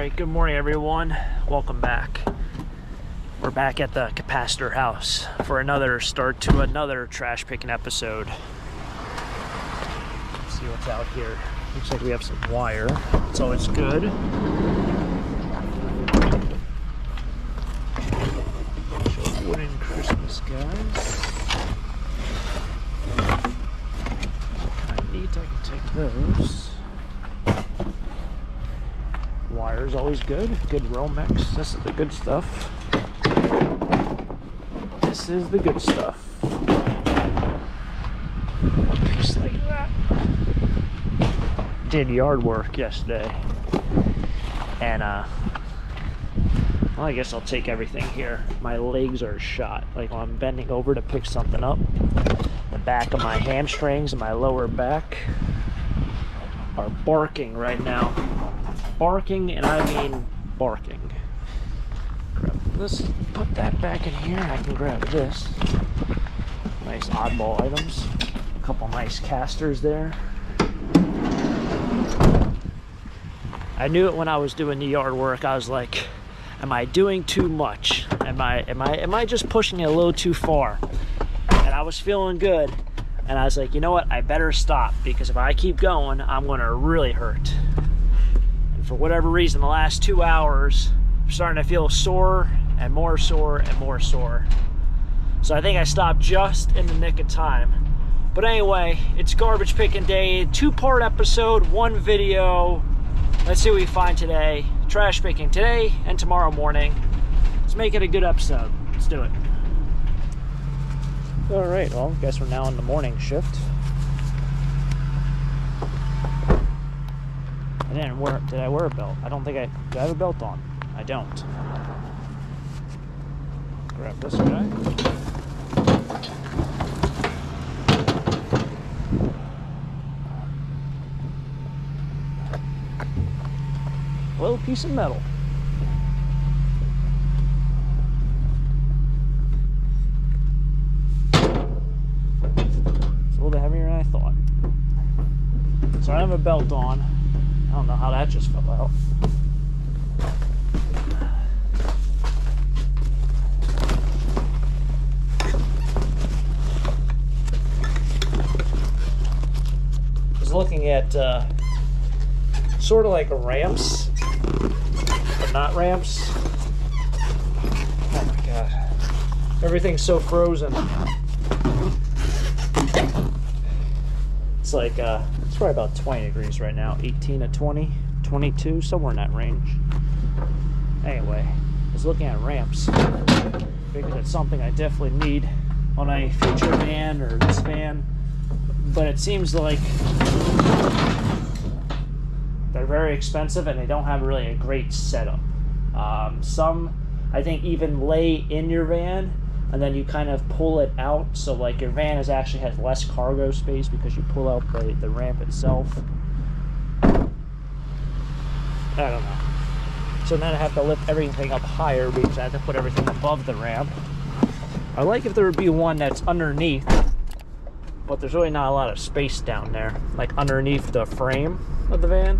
Alright, good morning everyone. Welcome back. We're back at the capacitor house for another start to another trash picking episode. Let's see what's out here. Looks like we have some wire. It's always good. Show wooden Christmas guys. Kind of neat. I can take those. Wire's always good. Good Romex. This is the good stuff. This is the good stuff. Just like that. Did yard work yesterday. And well, I guess I'll take everything here. My legs are shot. Like when I'm bending over to pick something up, the back of my hamstrings and my lower back are barking right now. Barking, and I mean barking. Grab this, put that back in here. I can grab this. Nice oddball items. A couple nice casters there. I knew it when I was doing the yard work. I was like, am I doing too much? Am I just pushing it a little too far? And I was feeling good. And I was like, you know what? I better stop, because if I keep going, I'm gonna really hurt. For whatever reason, the last 2 hours, I'm starting to feel sore and more sore and more sore. So I think I stopped just in the nick of time. But anyway, it's garbage picking day, 2-part episode, 1 video. Let's see what we find today. Trash picking today and tomorrow morning. Let's make it a good episode. Let's do it. All right, well, I guess we're now in the morning shift. Did I wear a belt? I don't think do I have a belt on? I don't. Grab this guy. A little piece of metal. It's a little bit heavier than I thought. So I have a belt on. I don't know how that just fell out. I was looking at sort of like ramps, but not ramps. Oh my god. Everything's so frozen. It's like it's probably about 20 degrees right now. 18 to 20, 22, somewhere in that range. Anyway, I was looking at ramps because it's something I definitely need on a future van or this van. But it seems like they're very expensive and they don't have really a great setup. Some, I think, even lay in your van and then you kind of pull it out, so like your van actually has less cargo space because you pull out the ramp itself. I don't know. So then I have to lift everything up higher because I have to put everything above the ramp. I like if there would be one that's underneath, but there's really not a lot of space down there, like underneath the frame of the van.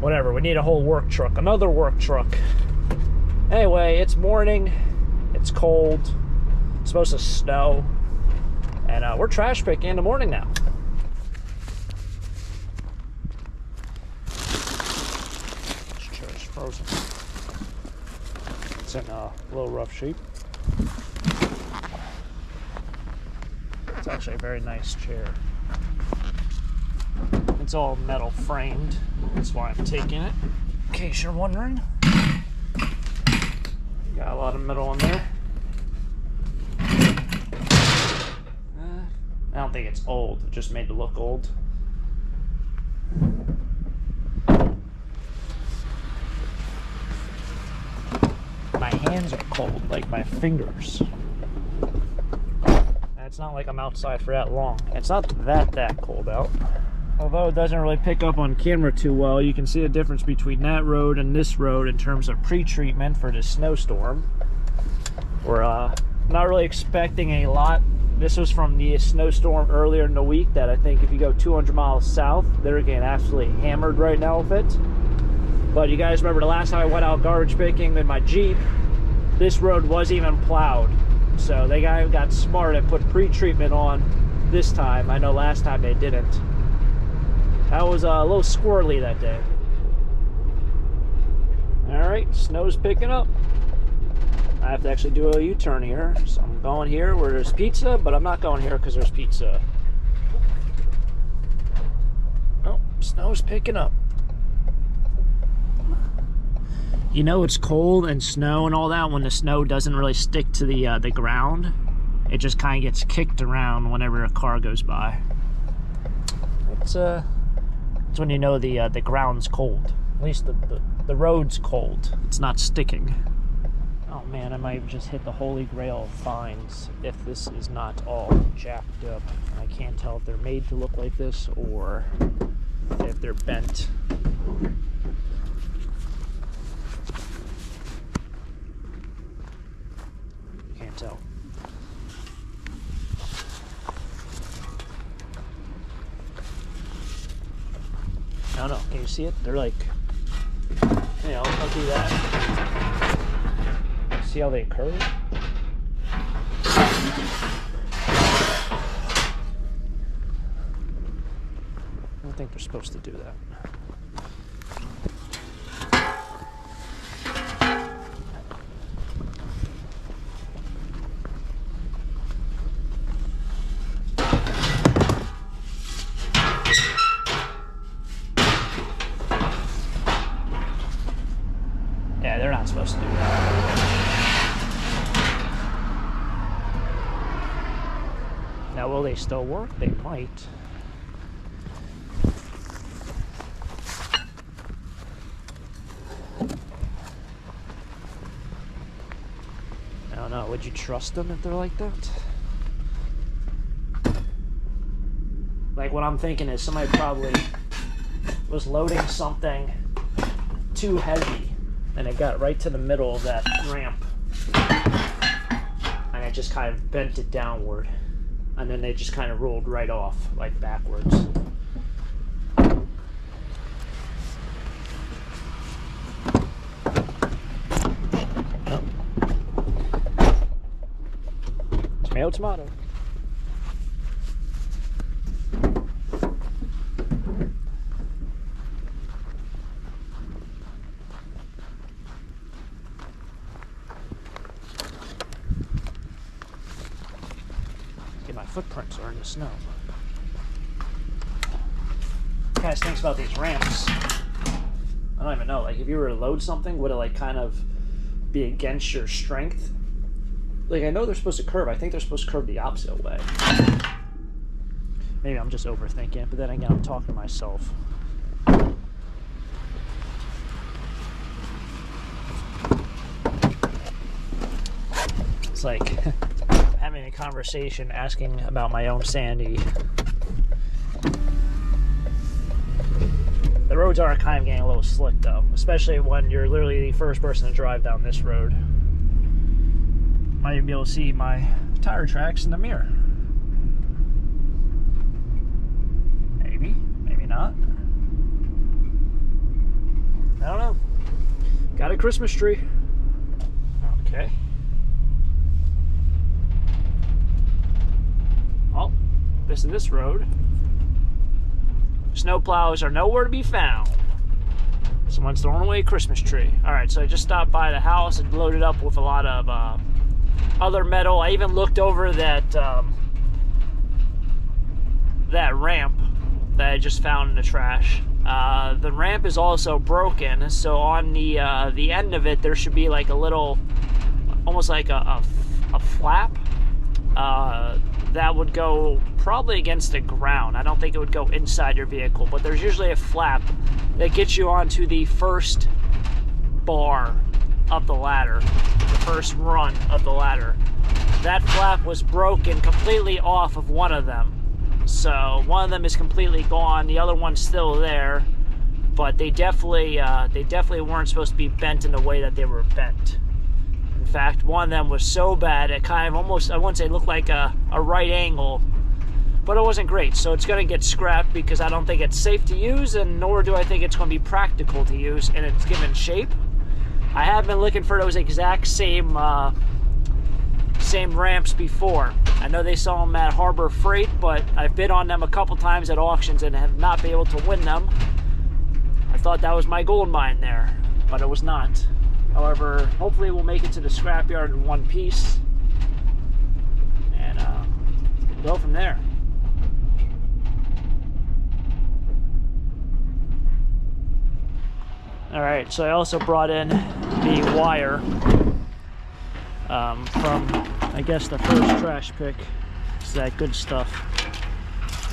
Whatever, we need a whole work truck, another work truck. Anyway, it's morning. It's cold. It's supposed to snow. And we're trash picking in the morning now. This chair is frozen. It's in a little rough shape. It's actually a very nice chair. It's all metal framed. That's why I'm taking it, in case you're wondering. Got a lot of metal in there. I don't think it's old. It just made it look old. My hands are cold, like my fingers. And it's not like I'm outside for that long. It's not that cold out. Although it doesn't really pick up on camera too well, you can see the difference between that road and this road in terms of pre-treatment for this snowstorm. We're not really expecting a lot. This was from the snowstorm earlier in the week that I think if you go 200 miles south, they're getting absolutely hammered right now with it. But you guys remember the last time I went out garbage picking in my Jeep, this road wasn't even plowed. So they got smart and put pre-treatment on this time. I know last time they didn't. That was a little squirrely that day. All right, snow's picking up. I have to actually do a U-turn here. So I'm going here where there's pizza, but I'm not going here because there's pizza. Oh, snow's picking up. You know it's cold and snow and all that when the snow doesn't really stick to the ground. It just kind of gets kicked around whenever a car goes by. It's when you know the ground's cold. At least the road's cold. It's not sticking. Oh man, I might just hit the holy grail of fines if this is not all jacked up. I can't tell if they're made to look like this or if they're bent. Can't tell. I don't know. Can you see it? They're like, you know, I'll do that. See how they curve? I don't think they're supposed to do that. Yeah, they're not supposed to do that. Now, will they still work? They might. I don't know. Would you trust them if they're like that? Like, what I'm thinking is somebody probably was loading something too heavy and it got right to the middle of that ramp and it just kind of bent it downward. And then they just kind of rolled right off, like backwards. Oh. Tomato, tomato. My footprints are in the snow. Guys, thinks about these ramps. I don't even know. Like, if you were to load something, would it like kind of be against your strength? Like, I know they're supposed to curve. I think they're supposed to curve the opposite way. Maybe I'm just overthinking it, but then again, I'm talking to myself. It's like having a conversation, asking about my own sanity. The roads are kind of getting a little slick though, especially when you're literally the first person to drive down this road. Might even be able to see my tire tracks in the mirror. Maybe, maybe not. I don't know. Got a Christmas tree. Okay. Oh, this road. Snow plows are nowhere to be found. Someone's throwing away a Christmas tree. All right, so I just stopped by the house and loaded up with a lot of other metal. I even looked over that that ramp that I just found in the trash. The ramp is also broken, so on the end of it there should be like a little, almost like a flap. That would go probably against the ground. I don't think it would go inside your vehicle, but there's usually a flap that gets you onto the first bar of the ladder, the first run of the ladder. That flap was broken completely off of one of them. So one of them is completely gone, the other one's still there, but they definitely weren't supposed to be bent in the way that they were bent. In fact, one of them was so bad it kind of almost, I wouldn't say it looked like a right angle, but it wasn't great. So it's going to get scrapped because I don't think it's safe to use, and nor do I think it's going to be practical to use in its given shape. I have been looking for those exact same ramps before. I know they sell them at Harbor Freight, but I've bid on them a couple times at auctions and have not been able to win them. I thought that was my gold mine there, but it was not. However, hopefully we'll make it to the scrapyard in one piece and go from there. Alright, so I also brought in the wire from, I guess, the first trash pick. It's that good stuff.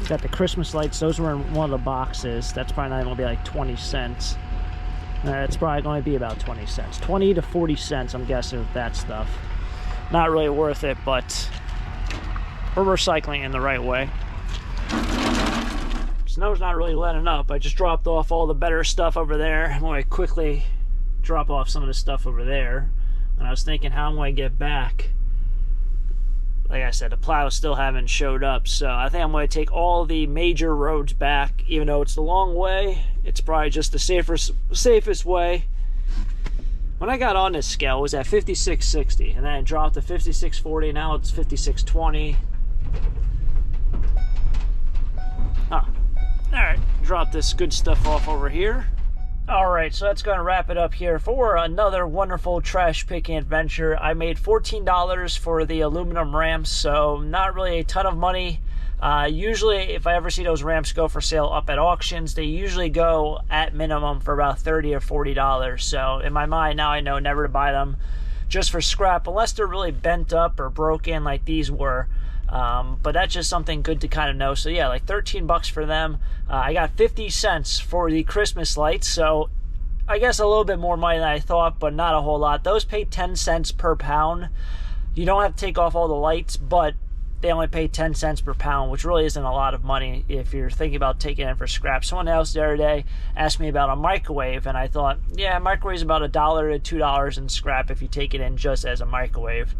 Got the Christmas lights. Those were in one of the boxes. That's probably not even going to be like 20 cents. It's probably going to be about 20 cents. 20 to 40 cents, I'm guessing, with that stuff. Not really worth it, but we're recycling in the right way. Snow's not really letting up. I just dropped off all the better stuff over there. I'm going to quickly drop off some of the stuff over there. And I was thinking how I'm going to get back. Like I said, the plows still haven't showed up. So I think I'm going to take all the major roads back. Even though it's the long way, it's probably just the safest way. When I got on this scale, it was at 56.60. And then it dropped to 56.40. Now it's 56.20. Huh. Alright, drop this good stuff off over here. Alright, so that's going to wrap it up here for another wonderful trash picking adventure. I made $14 for the aluminum ramps, so not really a ton of money. Usually, if I ever see those ramps go for sale up at auctions, they usually go at minimum for about $30 or $40. So in my mind, now I know never to buy them just for scrap, unless they're really bent up or broken like these were. But that's just something good to kind of know. So yeah, like 13 bucks for them. I got 50 cents for the Christmas lights, so I guess a little bit more money than I thought, but not a whole lot. Those pay 10 cents per pound. You don't have to take off all the lights, but they only pay 10 cents per pound, which really isn't a lot of money if you're thinking about taking it in for scrap. Someone else the other day asked me about a microwave, and I thought, yeah, a microwave is about $1 to $2 in scrap if you take it in just as a microwave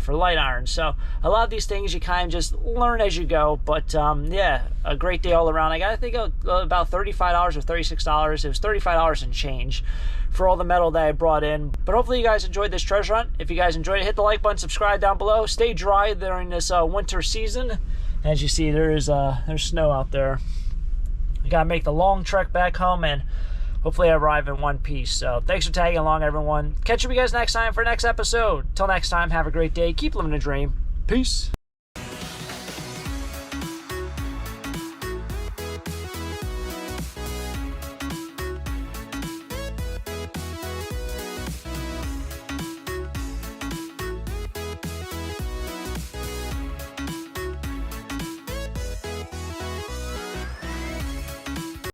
for light iron. So a lot of these things you kind of just learn as you go, but yeah, a great day all around. I got to think about $35 or $36. It was $35 and change for all the metal that I brought in. But hopefully you guys enjoyed this treasure hunt. If you guys enjoyed it, hit the like button, subscribe down below. Stay dry during this winter season. As you see, there's snow out there. I gotta make the long trek back home, and hopefully I arrive in one piece. So thanks for tagging along, everyone. Catch you guys next time for the next episode. Till next time, have a great day. Keep living a dream. Peace.